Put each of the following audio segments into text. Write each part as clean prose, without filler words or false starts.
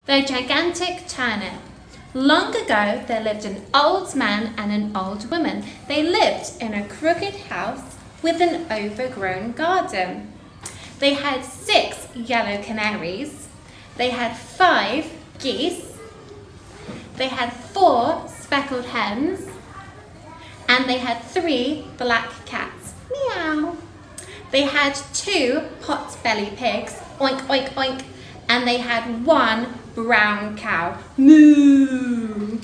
The gigantic turnip. Long ago, there lived an old man and an old woman. They lived in a crooked house with an overgrown garden. They had 6 yellow canaries. They had 5 geese. They had 4 speckled hens. And they had 3 black cats. Meow. They had 2 pot-bellied pigs. Oink, oink, oink. And they had 1 brown cow. Moo!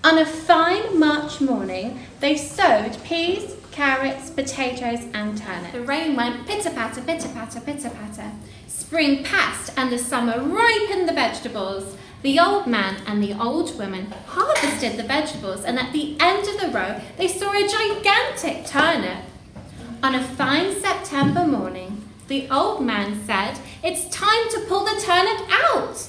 On a fine March morning, they sowed peas, carrots, potatoes and turnips. The rain went pitter-patter, pitter-patter, pitter-patter. Spring passed and the summer ripened the vegetables. The old man and the old woman harvested the vegetables, and at the end of the row, they saw a gigantic turnip. On a fine September morning, the old man said, "It's time to pull the turnip out."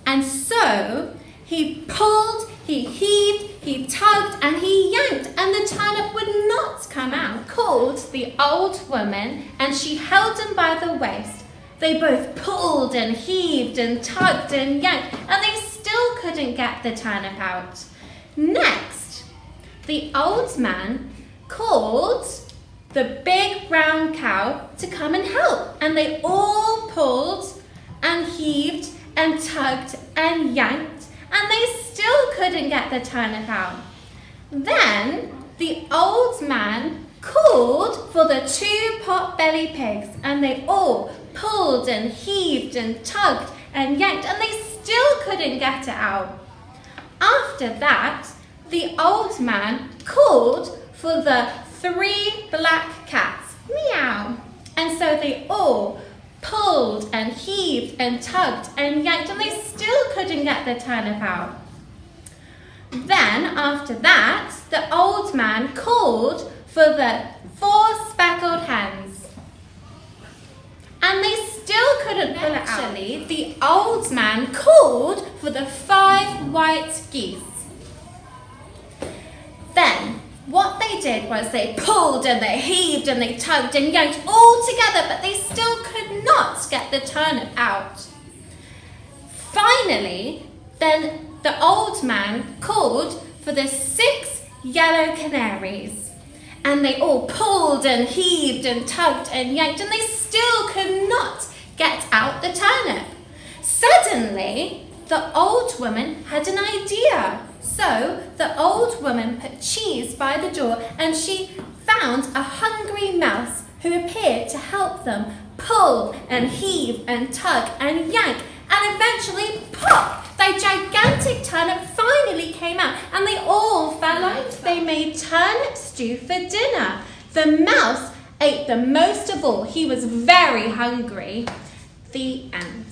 And so he pulled, he heaved, he tugged and he yanked, and the turnip would not come out. He called the old woman and she held him by the waist. They both pulled and heaved and tugged and yanked, and they still couldn't get the turnip out. Next, the old man called the big brown cow to come and help, and they all pulled and heaved and tugged and yanked, and they still couldn't get the turnip out. Then the old man called for the 2 pot-bellied pigs, and they all pulled and heaved and tugged and yanked, and they still couldn't get it out. After that, the old man called for the 3 black cats. Meow. And so they all pulled and heaved and tugged and yanked, and they still couldn't get the turnip out. Then after that, the old man called for the 4 speckled hens, and they still couldn't pull it out. Actually, the old man called for the 5 white geese. Then what they did was they pulled and they heaved and they tugged and yanked all together, but they still could not get the turnip out. Finally, then the old man called for the 6 yellow canaries, and they all pulled and heaved and tugged and yanked, and they still could not get out the turnip. Suddenly, the old woman had an idea. So the old woman put cheese by the door, and she found a hungry mouse who appeared to help them pull and heave and tug and yank, and eventually, pop! The gigantic turnip finally came out, and they all fell over. They made turnip stew for dinner. The mouse ate the most of all. He was very hungry. The end.